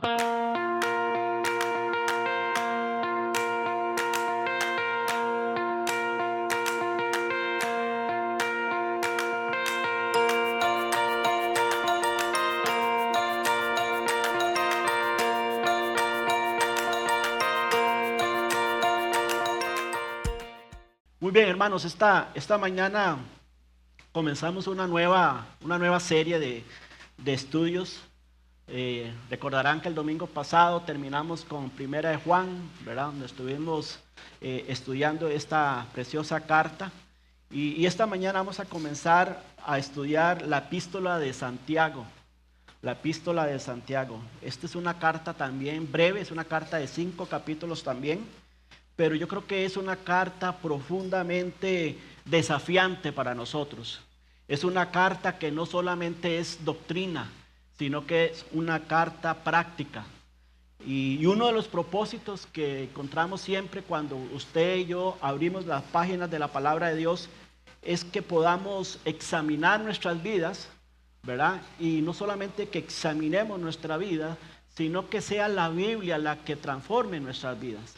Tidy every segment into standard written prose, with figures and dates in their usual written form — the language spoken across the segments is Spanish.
Muy bien, hermanos, esta mañana comenzamos una nueva serie de estudios. Recordarán que el domingo pasado terminamos con Primera de Juan, ¿verdad? Donde estuvimos estudiando esta preciosa carta. Y esta mañana vamos a comenzar a estudiar la epístola de Santiago. La epístola de Santiago. Esta es una carta también breve, es una carta de 5 capítulos también. Pero yo creo que es una carta profundamente desafiante para nosotros. Es una carta que no solamente es doctrina, sino que es una carta práctica. Y uno de los propósitos que encontramos siempre cuando usted y yo abrimos las páginas de la palabra de Dios es que podamos examinar nuestras vidas, ¿verdad? Y no solamente que examinemos nuestra vida, sino que sea la Biblia la que transforme nuestras vidas.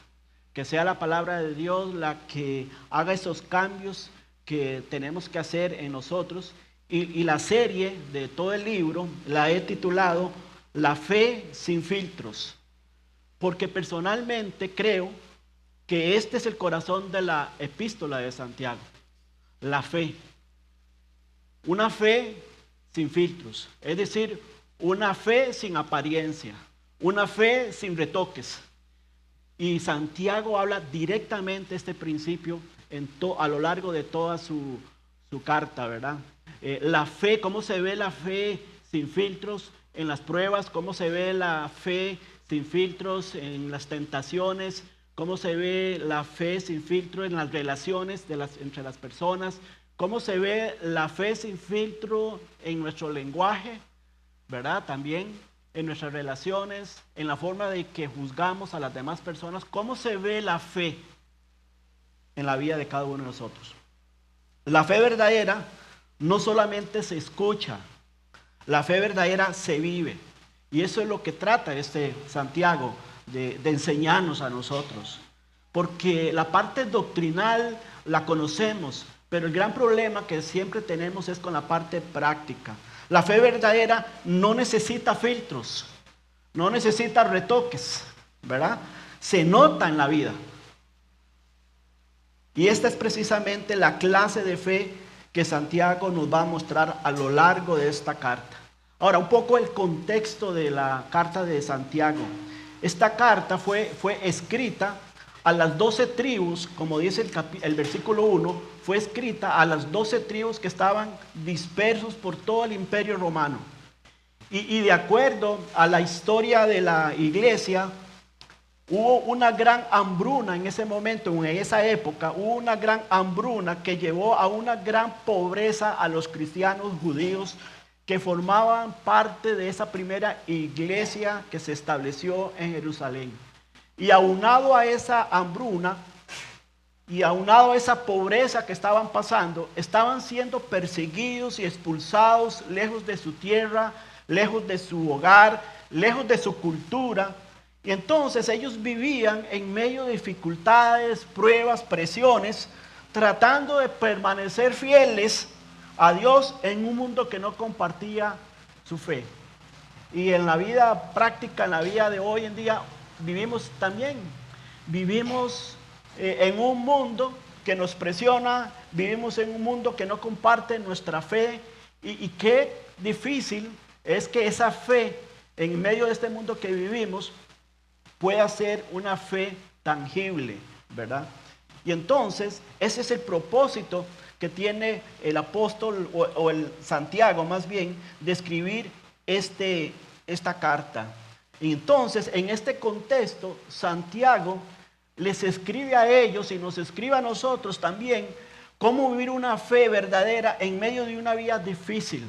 Que sea la palabra de Dios la que haga esos cambios que tenemos que hacer en nosotros. Y la serie de todo el libro la he titulado La fe sin filtros. Porque personalmente creo que este es el corazón de la epístola de Santiago. La fe. Una fe sin filtros. Es decir, una fe sin apariencia. Una fe sin retoques. Y Santiago habla directamente de este principio a lo largo de toda su carta, ¿verdad? La fe, cómo se ve la fe sin filtros en las pruebas, cómo se ve la fe sin filtros en las tentaciones, cómo se ve la fe sin filtro en las relaciones entre las personas, cómo se ve la fe sin filtro en nuestro lenguaje, ¿verdad? También en nuestras relaciones, en la forma de que juzgamos a las demás personas, cómo se ve la fe en la vida de cada uno de nosotros. La fe verdadera no solamente se escucha, la fe verdadera se vive. Y eso es lo que trata este Santiago de enseñarnos a nosotros. Porque la parte doctrinal la conocemos, pero el gran problema que siempre tenemos es con la parte práctica. La fe verdadera no necesita filtros, no necesita retoques, ¿verdad? Se nota en la vida. Y esta es precisamente la clase de fe que Santiago nos va a mostrar a lo largo de esta carta. Ahora, un poco el contexto de la carta de Santiago. Esta carta fue escrita a las 12 tribus, como dice el versículo 1, fue escrita a las 12 tribus que estaban dispersos por todo el imperio romano. Y de acuerdo a la historia de la iglesia, hubo una gran hambruna en ese momento, en esa época, hubo una gran hambruna que llevó a una gran pobreza a los cristianos judíos que formaban parte de esa primera iglesia que se estableció en Jerusalén. Y aunado a esa hambruna y aunado a esa pobreza que estaban pasando, estaban siendo perseguidos y expulsados lejos de su tierra, lejos de su hogar, lejos de su cultura. Y entonces ellos vivían en medio de dificultades, pruebas, presiones, tratando de permanecer fieles a Dios en un mundo que no compartía su fe. Y en la vida práctica, en la vida de hoy en día, vivimos en un mundo que nos presiona, vivimos en un mundo que no comparte nuestra fe y qué difícil es que esa fe en medio de este mundo que vivimos pueda ser una fe tangible, ¿verdad? Y entonces ese es el propósito que tiene el apóstol o el Santiago más bien de escribir esta carta. Y entonces, en este contexto, Santiago les escribe a ellos y nos escribe a nosotros también cómo vivir una fe verdadera en medio de una vida difícil.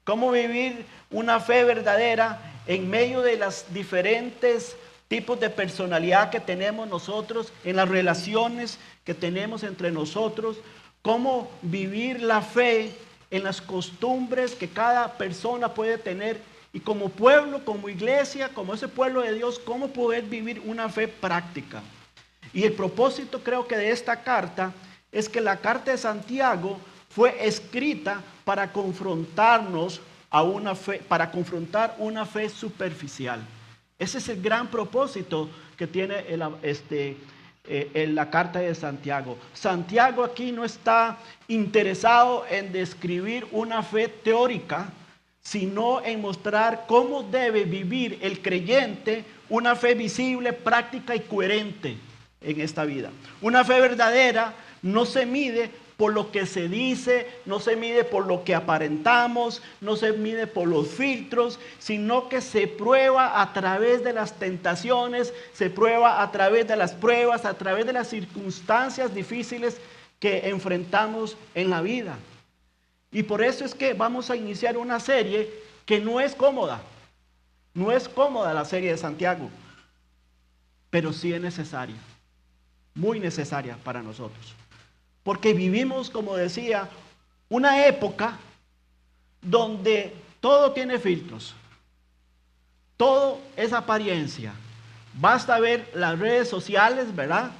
Cómo vivir una fe verdadera en medio de las diferentes tipos de personalidad que tenemos nosotros, en las relaciones que tenemos entre nosotros. Cómo vivir la fe en las costumbres que cada persona puede tener Y como pueblo, como iglesia, como ese pueblo de Dios, cómo poder vivir una fe práctica. Y el propósito, creo que de esta carta es que la carta de Santiago fue escrita para confrontarnos a una fe, para confrontar una fe superficial. Ese es el gran propósito que tiene en la carta de Santiago. Santiago aquí no está interesado en describir una fe teórica, sino en mostrar cómo debe vivir el creyente una fe visible, práctica y coherente en esta vida. Una fe verdadera no se mide por lo que se dice, no se mide por lo que aparentamos, no se mide por los filtros, sino que se prueba a través de las tentaciones, se prueba a través de las pruebas, a través de las circunstancias difíciles que enfrentamos en la vida. Y por eso es que vamos a iniciar una serie que no es cómoda. No es cómoda la serie de Santiago, pero sí es necesaria, muy necesaria para nosotros. Porque vivimos, como decía, una época donde todo tiene filtros, todo es apariencia. Basta ver las redes sociales, ¿verdad?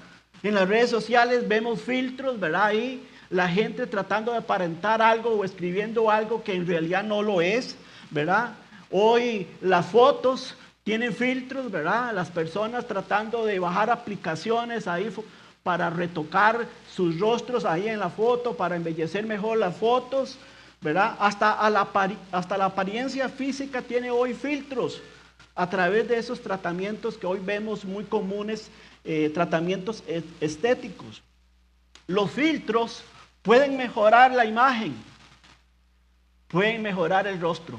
En las redes sociales vemos filtros, ¿verdad? Ahí la gente tratando de aparentar algo o escribiendo algo que en realidad no lo es, ¿verdad? Hoy las fotos tienen filtros, ¿verdad? Las personas tratando de bajar aplicaciones ahí para retocar sus rostros ahí en la foto, para embellecer mejor las fotos, ¿verdad? Hasta la apariencia física tiene hoy filtros a través de esos tratamientos que hoy vemos muy comunes, tratamientos estéticos. Los filtros pueden mejorar la imagen, pueden mejorar el rostro,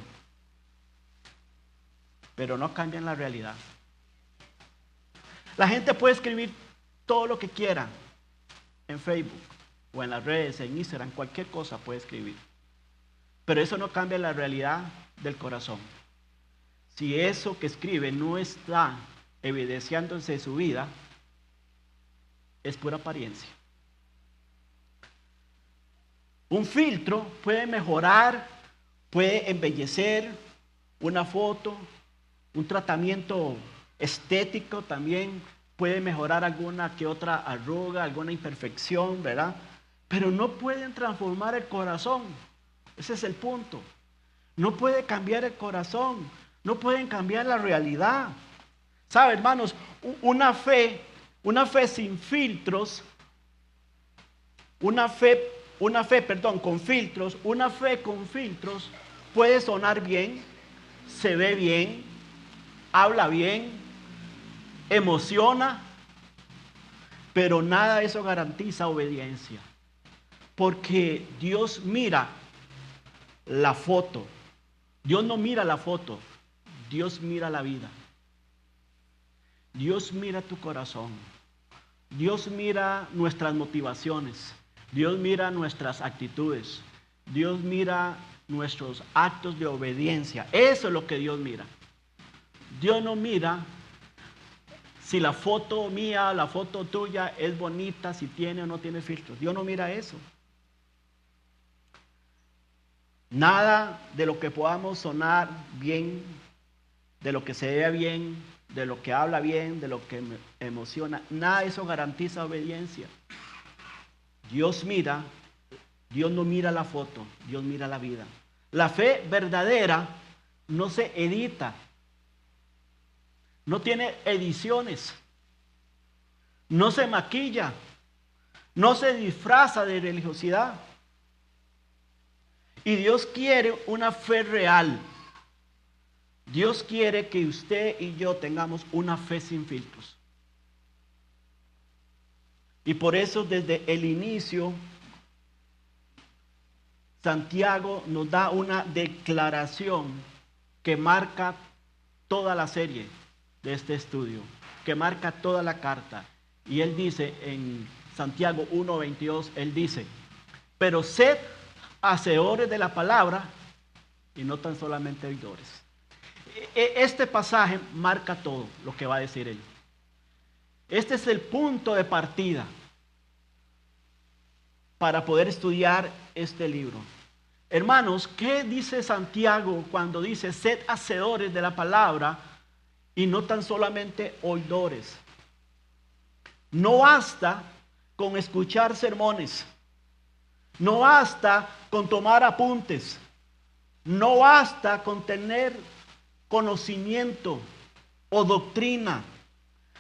pero no cambian la realidad. La gente puede escribir todo lo que quiera en Facebook o en las redes, en Instagram, cualquier cosa puede escribir. Pero eso no cambia la realidad del corazón. Si eso que escribe no está evidenciándose en su vida, es pura apariencia. Un filtro puede mejorar, puede embellecer una foto, un tratamiento estético también puede mejorar alguna que otra arruga, alguna imperfección, ¿verdad? Pero no pueden transformar el corazón. Ese es el punto. No puede cambiar el corazón, no pueden cambiar la realidad. ¿Sabe, hermanos? Una fe sin filtros, con filtros, una fe con filtros puede sonar bien, se ve bien, habla bien, emociona, pero nada de eso garantiza obediencia. Porque Dios mira la foto. Dios no mira la foto, Dios mira la vida. Dios mira tu corazón. Dios mira nuestras motivaciones. Dios mira nuestras actitudes. Dios mira nuestros actos de obediencia. Eso es lo que Dios mira. Dios no mira si la foto mía, la foto tuya es bonita, si tiene o no tiene filtros. Dios no mira eso. Nada de lo que podamos sonar bien, de lo que se vea bien, de lo que habla bien, de lo que me emociona, nada de eso garantiza obediencia. Dios no mira la foto, Dios mira la vida. La fe verdadera no se edita, no tiene ediciones, no se maquilla, no se disfraza de religiosidad. Y Dios quiere una fe real. Dios quiere que usted y yo tengamos una fe sin filtros. Y por eso desde el inicio, Santiago nos da una declaración que marca toda la serie de este estudio, que marca toda la carta. Y él dice en Santiago 1:22, él dice, pero sed hacedores de la palabra y no tan solamente oidores. Este pasaje marca todo lo que va a decir él. Este es el punto de partida para poder estudiar este libro. Hermanos, ¿qué dice Santiago cuando dice sed hacedores de la palabra y no tan solamente oidores? No basta con escuchar sermones, no basta con tomar apuntes, no basta con tener conocimiento o doctrina.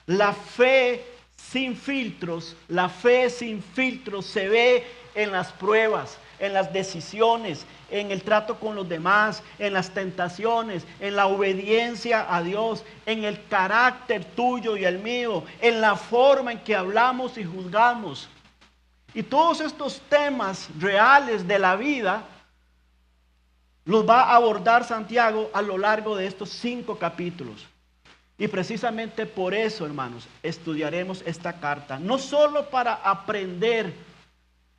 La fe sin filtros, se ve en las pruebas, en las decisiones, en el trato con los demás, en las tentaciones, en la obediencia a Dios, en el carácter tuyo y el mío, en la forma en que hablamos y juzgamos. Y todos estos temas reales de la vida los va a abordar Santiago a lo largo de estos 5 capítulos. Y precisamente por eso, hermanos, estudiaremos esta carta. No solo para aprender.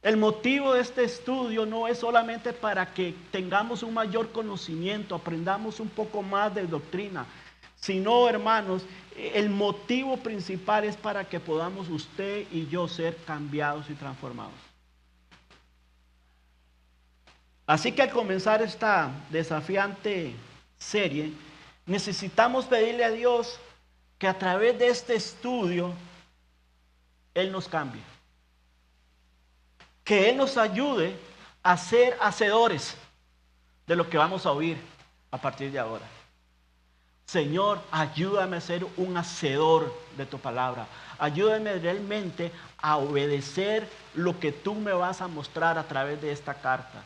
El motivo de este estudio no es solamente para que tengamos un mayor conocimiento, aprendamos un poco más de doctrina, sino, hermanos, el motivo principal es para que podamos usted y yo ser cambiados y transformados. Así que al comenzar esta desafiante serie, necesitamos pedirle a Dios que a través de este estudio Él nos cambie. Que Él nos ayude a ser hacedores de lo que vamos a oír a partir de ahora. Señor, ayúdame a ser un hacedor de tu palabra. Ayúdame realmente a obedecer lo que tú me vas a mostrar a través de esta carta.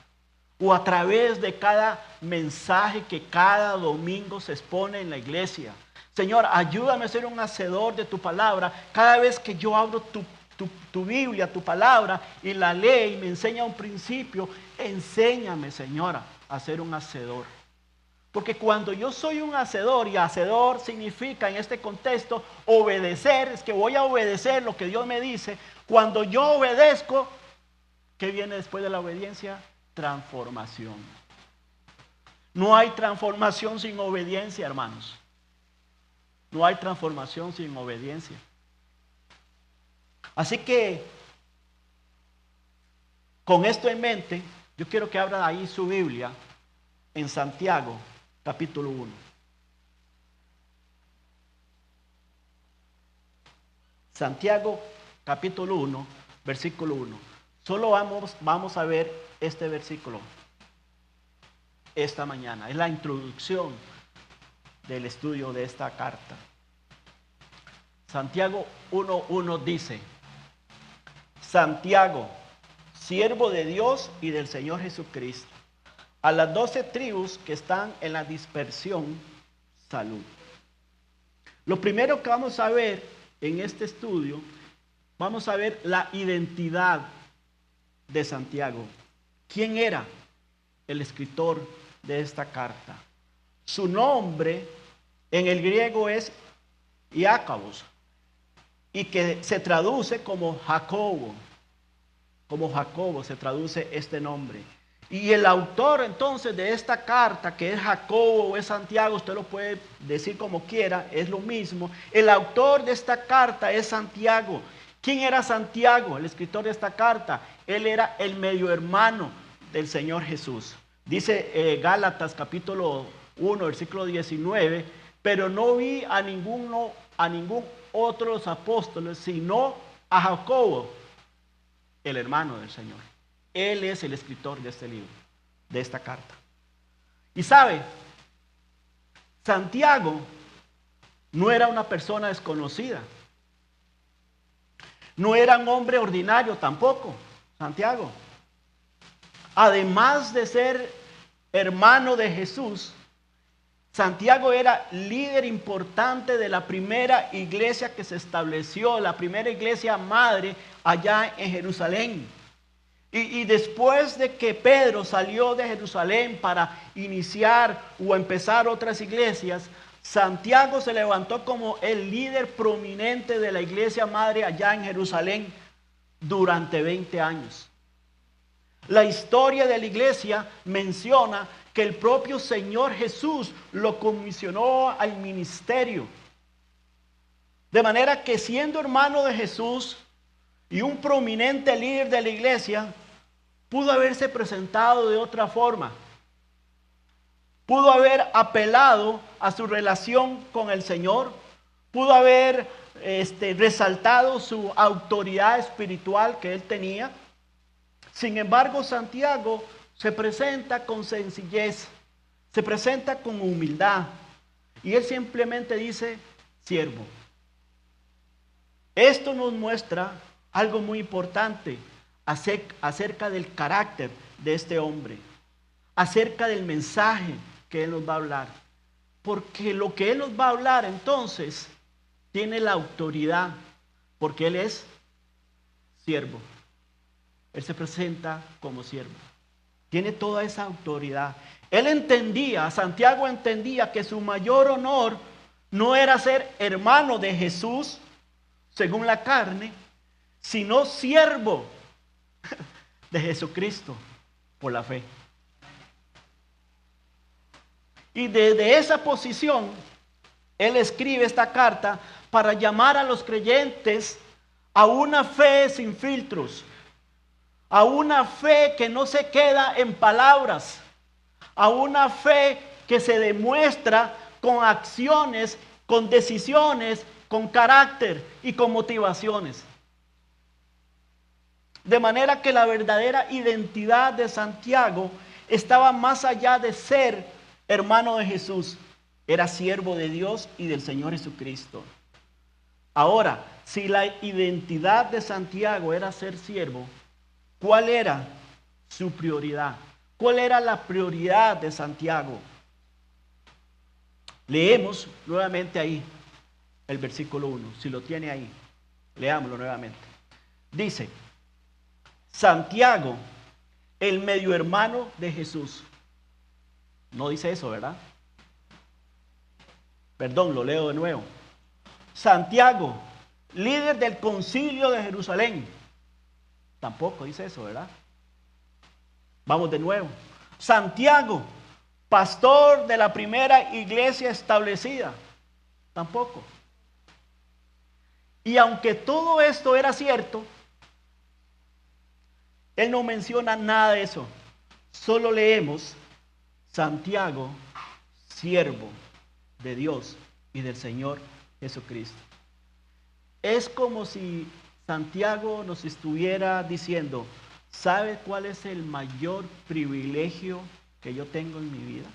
O a través de cada mensaje que cada domingo se expone en la iglesia. Señor, ayúdame a ser un hacedor de tu palabra. Cada vez que yo abro tu Biblia, tu palabra, y la leo y me enseña un principio, enséñame, Señora, a ser un hacedor. Porque cuando yo soy un hacedor, y hacedor significa en este contexto obedecer, es que voy a obedecer lo que Dios me dice. Cuando yo obedezco, ¿qué viene después de la obediencia? Transformación. No hay transformación sin obediencia, hermanos. No hay transformación sin obediencia. Así que, con esto en mente, yo quiero que abran ahí su Biblia en Santiago, capítulo 1. Santiago, capítulo 1, versículo 1. Solo vamos a ver este versículo esta mañana. Es la introducción del estudio de esta carta. Santiago 1:1 dice: Santiago, siervo de Dios y del Señor Jesucristo, a las 12 tribus que están en la dispersión, salud. Lo primero que vamos a ver en este estudio, vamos a ver la identidad de Santiago. ¿Quién era el escritor de esta carta? Su nombre en el griego es Iacobos, y que se traduce como Jacobo. Como Jacobo se traduce este nombre. Y el autor entonces de esta carta, que es Jacobo o es Santiago, usted lo puede decir como quiera, es lo mismo. El autor de esta carta es Santiago. ¿Quién era Santiago, el escritor de esta carta? Él era el medio hermano del Señor Jesús. Dice Gálatas capítulo 1, versículo 19, pero no vi a ningún otro de los apóstoles, sino a Jacobo, el hermano del Señor. Él es el escritor de este libro, de esta carta. Y sabe, Santiago no era una persona desconocida. No era un hombre ordinario tampoco, Santiago. Además de ser hermano de Jesús, Santiago era líder importante de la primera iglesia que se estableció, la primera iglesia madre allá en Jerusalén. Y después de que Pedro salió de Jerusalén para iniciar o empezar otras iglesias, Santiago se levantó como el líder prominente de la iglesia madre allá en Jerusalén durante 20 años. La historia de la iglesia menciona que el propio Señor Jesús lo comisionó al ministerio. De manera que, siendo hermano de Jesús y un prominente líder de la iglesia, pudo haberse presentado de otra forma. Pudo haber apelado a su relación con el Señor. Pudo haber resaltado su autoridad espiritual que él tenía. Sin embargo, Santiago se presenta con sencillez, se presenta con humildad. Y él simplemente dice, siervo. Esto nos muestra algo muy importante acerca del carácter de este hombre, acerca del mensaje que él nos va a hablar. Porque lo que él nos va a hablar entonces tiene la autoridad, porque él es siervo. Él se presenta como siervo. Tiene toda esa autoridad. Él entendía, Santiago entendía que su mayor honor no era ser hermano de Jesús, según la carne, sino siervo de Jesucristo por la fe. Y desde esa posición, él escribe esta carta para llamar a los creyentes a una fe sin filtros, a una fe que no se queda en palabras, a una fe que se demuestra con acciones, con decisiones, con carácter y con motivaciones. De manera que la verdadera identidad de Santiago estaba más allá de ser hermano de Jesús. Era siervo de Dios y del Señor Jesucristo. Ahora, si la identidad de Santiago era ser siervo, ¿cuál era su prioridad? ¿Cuál era la prioridad de Santiago? Leemos nuevamente ahí el versículo 1. Si lo tiene ahí, leámoslo nuevamente. Dice, Santiago, el medio hermano de Jesús. No dice eso, ¿verdad? Perdón, lo leo de nuevo. Santiago, líder del concilio de Jerusalén. Tampoco dice eso, ¿verdad? Vamos de nuevo. Santiago, pastor de la primera iglesia establecida. Tampoco. Y aunque todo esto era cierto, él no menciona nada de eso. Solo leemos Santiago, siervo de Dios y del Señor Jesucristo. Es como si Santiago nos estuviera diciendo, ¿sabe cuál es el mayor privilegio que yo tengo en mi vida?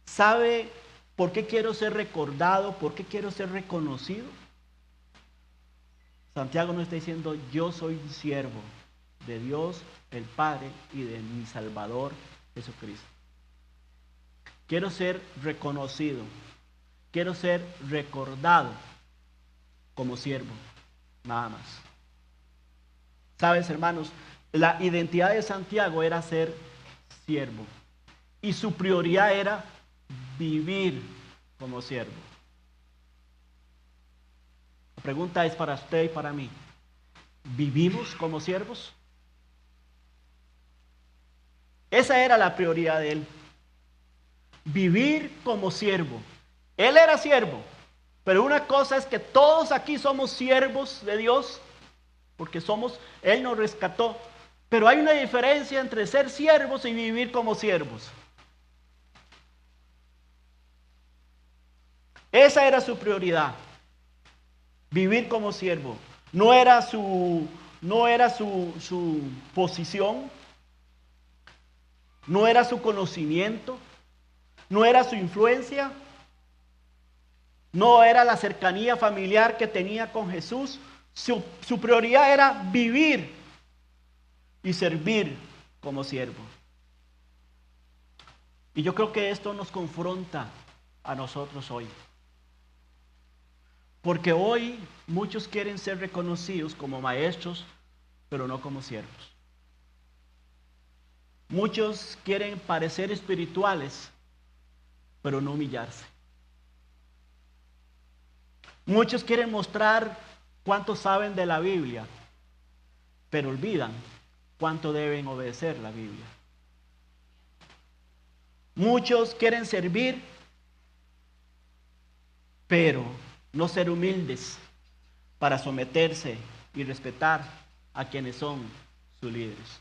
¿Sabe por qué quiero ser recordado? ¿Por qué quiero ser reconocido? Santiago nos está diciendo, yo soy un siervo de Dios, el Padre, y de mi Salvador Jesucristo. Quiero ser reconocido, quiero ser recordado como siervo, nada más. ¿Sabes, hermanos? La identidad de Santiago era ser siervo y su prioridad era vivir como siervo. La pregunta es para usted y para mí. ¿Vivimos como siervos? Esa era la prioridad de él. Vivir como siervo. Él era siervo, pero una cosa es que todos aquí somos siervos de Dios, porque Él nos rescató. Pero hay una diferencia entre ser siervos y vivir como siervos. Esa era su prioridad. Vivir como siervo. No era su posición. No era su conocimiento. No era su influencia. No era la cercanía familiar que tenía con Jesús. Su prioridad era vivir y servir como siervo. Y yo creo que esto nos confronta a nosotros hoy. Porque hoy muchos quieren ser reconocidos como maestros, pero no como siervos. Muchos quieren parecer espirituales, pero no humillarse. Muchos quieren mostrar cuánto saben de la Biblia, pero olvidan cuánto deben obedecer la Biblia. Muchos quieren servir, pero no ser humildes para someterse y respetar a quienes son sus líderes.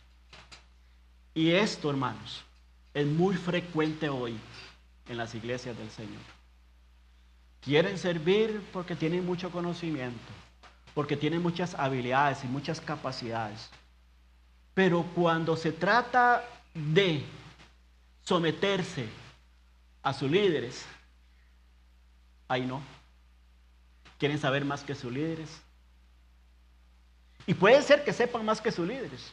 Y esto, hermanos, es muy frecuente hoy en las iglesias del Señor. Quieren servir porque tienen mucho conocimiento, porque tienen muchas habilidades y muchas capacidades. Pero cuando se trata de someterse a sus líderes, ahí no. Quieren saber más que sus líderes. Y puede ser que sepan más que sus líderes.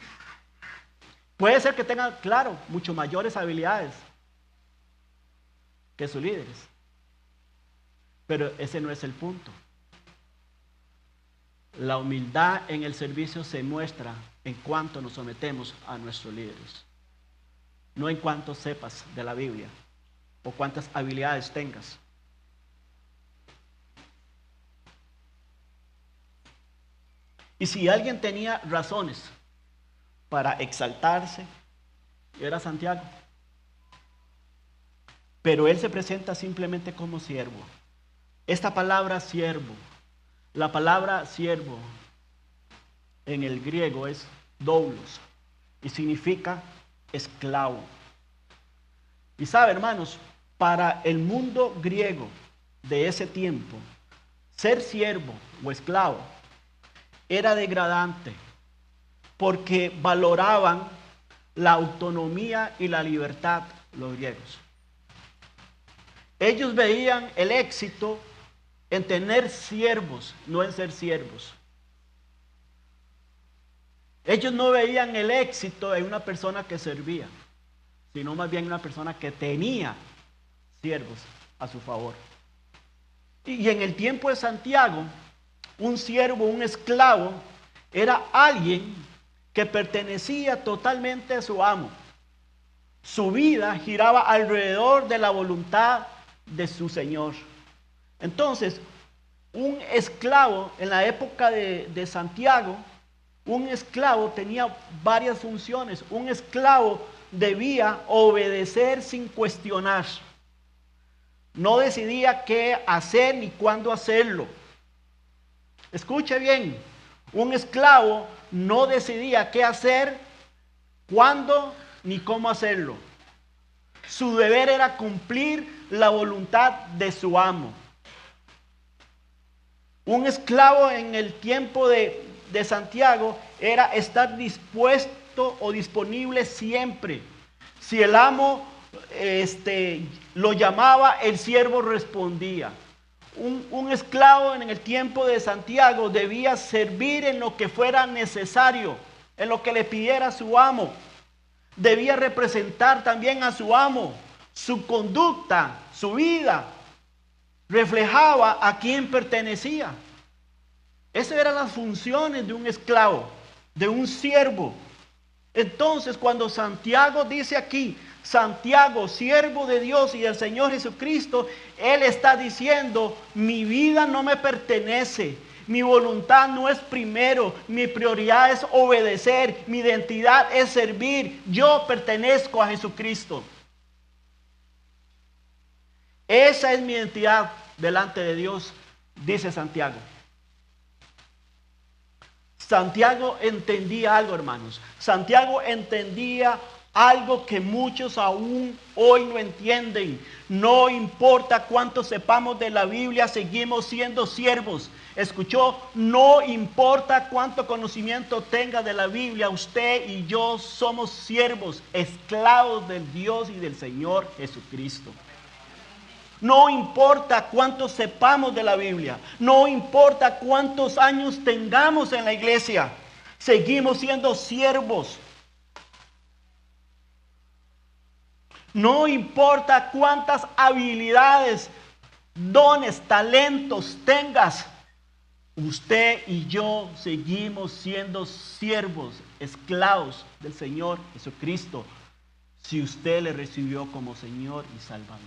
Puede ser que tengan, claro, mucho mayores habilidades que sus líderes. Pero ese no es el punto. La humildad en el servicio se muestra en cuanto nos sometemos a nuestros líderes. No en cuanto sepas de la Biblia o cuántas habilidades tengas. Y si alguien tenía razones para exaltarse, era Santiago. Pero él se presenta simplemente como siervo. Esta palabra siervo, la palabra siervo en el griego es doulos y significa esclavo. Y sabe, hermanos, para el mundo griego de ese tiempo, ser siervo o esclavo era degradante porque valoraban la autonomía y la libertad los griegos. Ellos veían el éxito en tener siervos, no en ser siervos. Ellos no veían el éxito en una persona que servía, sino más bien una persona que tenía siervos a su favor. Y en el tiempo de Santiago, un siervo, un esclavo, era alguien que pertenecía totalmente a su amo. Su vida giraba alrededor de la voluntad de su Señor. Entonces, un esclavo en la época de Santiago, un esclavo tenía varias funciones. Un esclavo debía obedecer sin cuestionar. No decidía qué hacer ni cuándo hacerlo. Escuche bien, un esclavo no decidía qué hacer, cuándo ni cómo hacerlo. Su deber era cumplir la voluntad de su amo. Un esclavo en el tiempo de Santiago era estar dispuesto o disponible siempre. Si el amo lo llamaba, el siervo respondía. Un esclavo en el tiempo de Santiago debía servir en lo que fuera necesario, en lo que le pidiera su amo. Debía representar también a su amo. Su conducta, su vida, reflejaba a quién pertenecía. Esas eran las funciones de un esclavo, de un siervo. Entonces, cuando Santiago dice aquí, Santiago, siervo de Dios y del Señor Jesucristo, él está diciendo, mi vida no me pertenece, mi voluntad no es primero, mi prioridad es obedecer, mi identidad es servir, yo pertenezco a Jesucristo. Esa es mi identidad delante de Dios, dice Santiago. Santiago entendía algo, hermanos. Santiago entendía algo que muchos aún hoy no entienden. No importa cuánto sepamos de la Biblia, seguimos siendo siervos. ¿Escuchó? No importa cuánto conocimiento tenga de la Biblia, usted y yo somos siervos, esclavos del Dios y del Señor Jesucristo. No importa cuánto sepamos de la Biblia, no importa cuántos años tengamos en la iglesia, seguimos siendo siervos. No importa cuántas habilidades, dones, talentos tengas, usted y yo seguimos siendo siervos, esclavos del Señor Jesucristo, si usted le recibió como Señor y Salvador.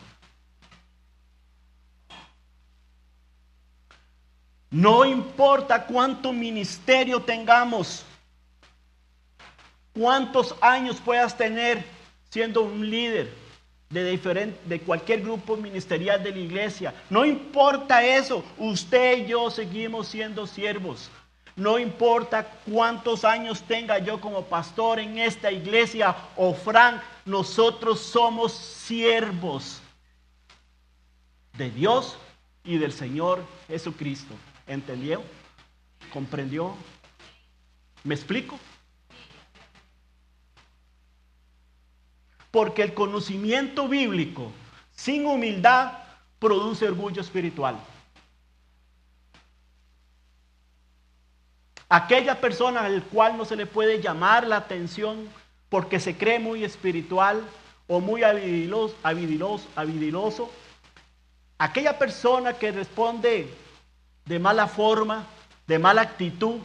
No importa cuánto ministerio tengamos, cuántos años puedas tener siendo un líder de cualquier grupo ministerial de la iglesia. No importa eso, usted y yo seguimos siendo siervos. No importa cuántos años tenga yo como pastor en esta iglesia o Frank, nosotros somos siervos de Dios y del Señor Jesucristo. ¿Entendió? ¿Comprendió? ¿Me explico? Porque el conocimiento bíblico sin humildad produce orgullo espiritual. Aquella persona al cual no se le puede llamar la atención porque se cree muy espiritual o muy habilidoso, aquella persona que responde de mala forma, de mala actitud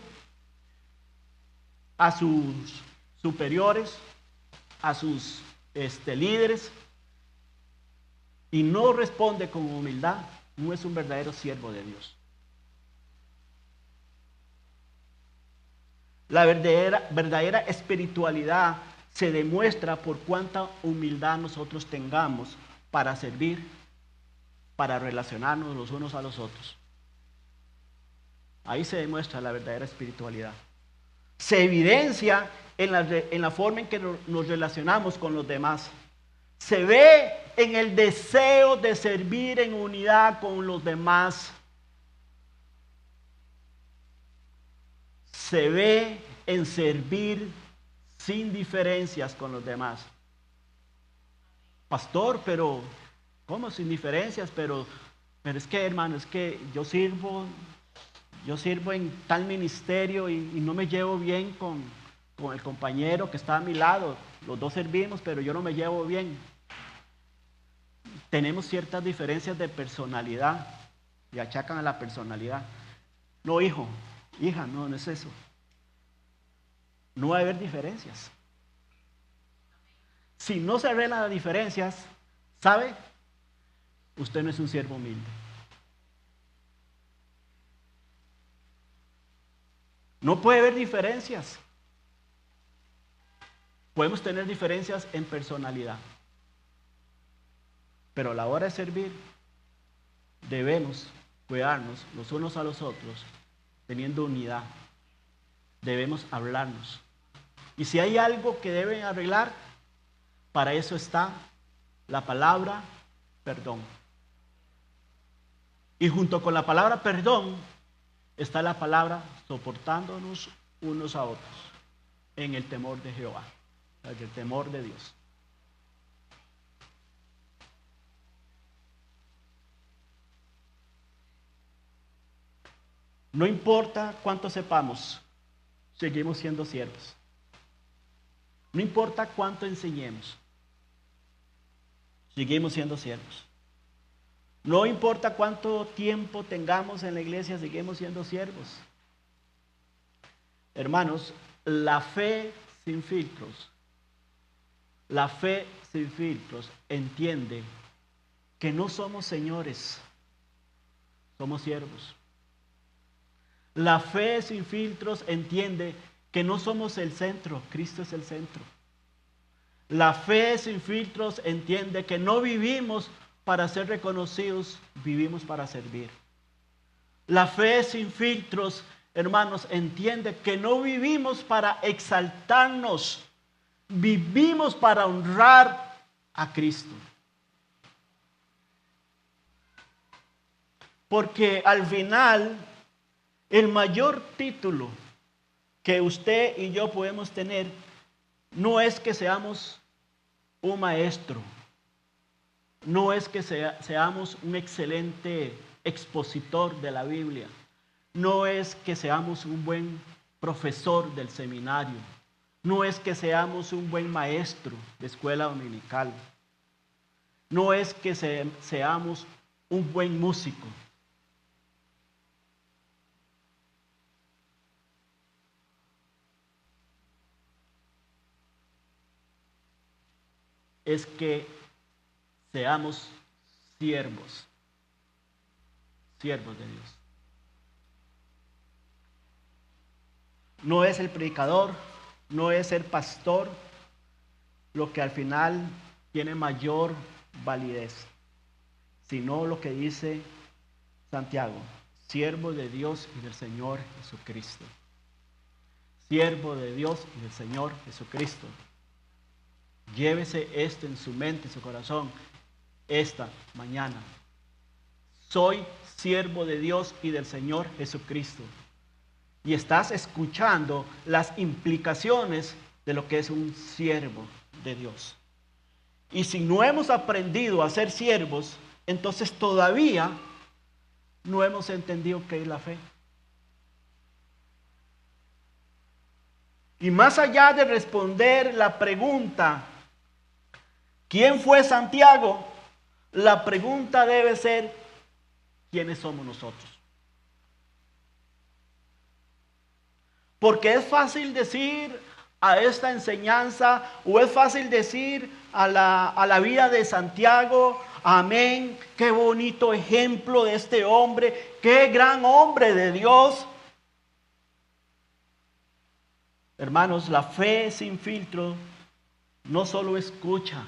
a sus superiores, a sus líderes, y no responde con humildad, no es un verdadero siervo de Dios. La verdadera espiritualidad se demuestra por cuánta humildad nosotros tengamos para servir, para relacionarnos los unos a los otros. Ahí se demuestra la verdadera espiritualidad. Se evidencia en la forma en que nos relacionamos con los demás. Se ve en el deseo de servir en unidad con los demás. Se ve en servir sin diferencias con los demás. Pastor, pero ¿cómo sin diferencias? Pero es que, hermano, es que yo sirvo en tal ministerio y no me llevo bien con el compañero que está a mi lado. Los dos servimos, pero yo no me llevo bien. Tenemos ciertas diferencias de personalidad y achacan a la personalidad. No, hijo, hija, no es eso. No va a haber diferencias. Si no se arreglan las diferencias, ¿sabe? Usted no es un siervo humilde. No puede haber diferencias. Podemos tener diferencias en personalidad. Pero a la hora de servir, debemos cuidarnos los unos a los otros, teniendo unidad. Debemos hablarnos. Y si hay algo que deben arreglar, para eso está la palabra perdón. Y junto con la palabra perdón está la palabra soportándonos unos a otros en el temor de Jehová, en el temor de Dios. No importa cuánto sepamos, seguimos siendo siervos. No importa cuánto enseñemos, seguimos siendo siervos. No importa cuánto tiempo tengamos en la iglesia, seguimos siendo siervos. Hermanos, la fe sin filtros entiende que no somos señores, somos siervos. La fe sin filtros entiende que no somos el centro, Cristo es el centro. La fe sin filtros entiende que no vivimos para ser reconocidos, vivimos para servir. La fe sin filtros, hermanos, entiende que no vivimos para exaltarnos, vivimos para honrar a Cristo. Porque al final, el mayor título que usted y yo podemos tener no es que seamos un maestro, no es que seamos un excelente expositor de la Biblia, no es que seamos un buen profesor del seminario, no es que seamos un buen maestro de escuela dominical, no es que seamos un buen músico. Es que seamos siervos de Dios. No es el predicador, no es el pastor lo que al final tiene mayor validez, sino lo que dice Santiago, siervo de Dios y del Señor Jesucristo. Siervo de Dios y del Señor Jesucristo. Llévese esto en su mente, en su corazón, esta mañana. Soy siervo de Dios y del Señor Jesucristo. Y estás escuchando las implicaciones de lo que es un siervo de Dios. Y si no hemos aprendido a ser siervos, entonces todavía no hemos entendido qué es la fe. Y más allá de responder la pregunta, ¿quién fue Santiago? La pregunta debe ser, ¿quiénes somos nosotros? Porque es fácil decir a esta enseñanza, o es fácil decir a la vida de Santiago, amén, qué bonito ejemplo de este hombre, qué gran hombre de Dios. Hermanos, la fe sin filtro no solo escucha,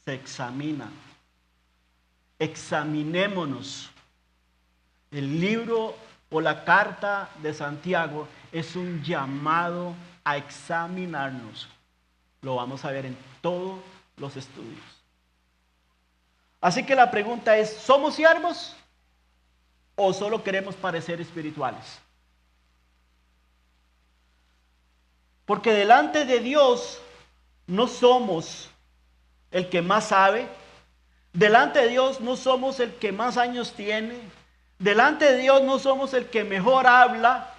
se examina. Examinémonos. El libro o la carta de Santiago es un llamado a examinarnos. Lo vamos a ver en todos los estudios. Así que la pregunta es, ¿somos siervos o solo queremos parecer espirituales? Porque delante de Dios no somos el que más sabe. Delante de Dios no somos el que más años tiene. Delante de Dios no somos el que mejor habla.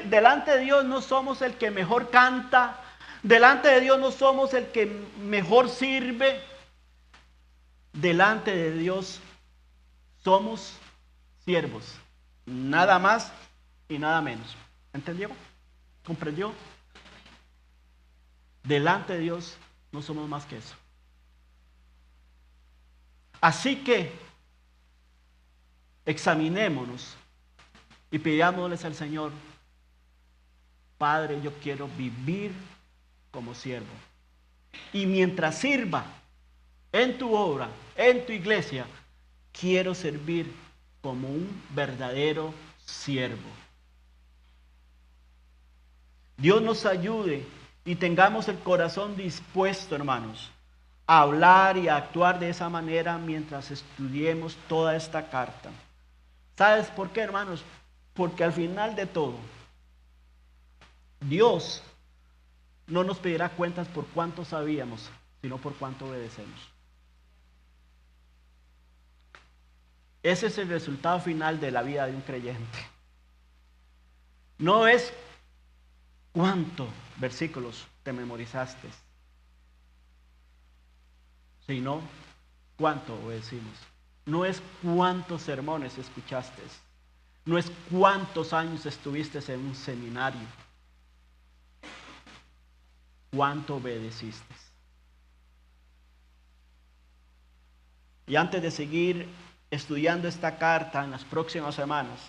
Delante de Dios no somos el que mejor canta. Delante de Dios no somos el que mejor sirve. Delante de Dios somos siervos. Nada más y nada menos. ¿Entendió? ¿Comprendió? Delante de Dios no somos más que eso. Así que examinémonos y pidámosles al Señor, Padre, yo quiero vivir como siervo. Y mientras sirva en tu obra, en tu iglesia, quiero servir como un verdadero siervo. Dios nos ayude y tengamos el corazón dispuesto, hermanos, a hablar y a actuar de esa manera mientras estudiemos toda esta carta. ¿Sabes por qué, hermanos? Porque al final de todo, Dios no nos pedirá cuentas por cuánto sabíamos, sino por cuánto obedecemos. Ese es el resultado final de la vida de un creyente. No es cuántos versículos te memorizaste, sino cuánto obedecimos. No es cuántos sermones escuchaste, no es cuántos años estuviste en un seminario, cuánto obedeciste. Y antes de seguir estudiando esta carta en las próximas semanas,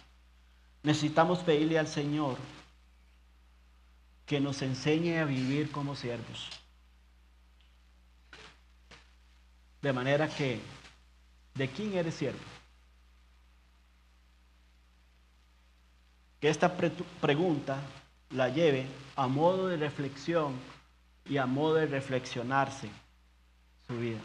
necesitamos pedirle al Señor que nos enseñe a vivir como siervos. De manera que, ¿de quién eres siervo? Que esta pregunta la lleve a modo de reflexión y a modo de reflexionarse su vida.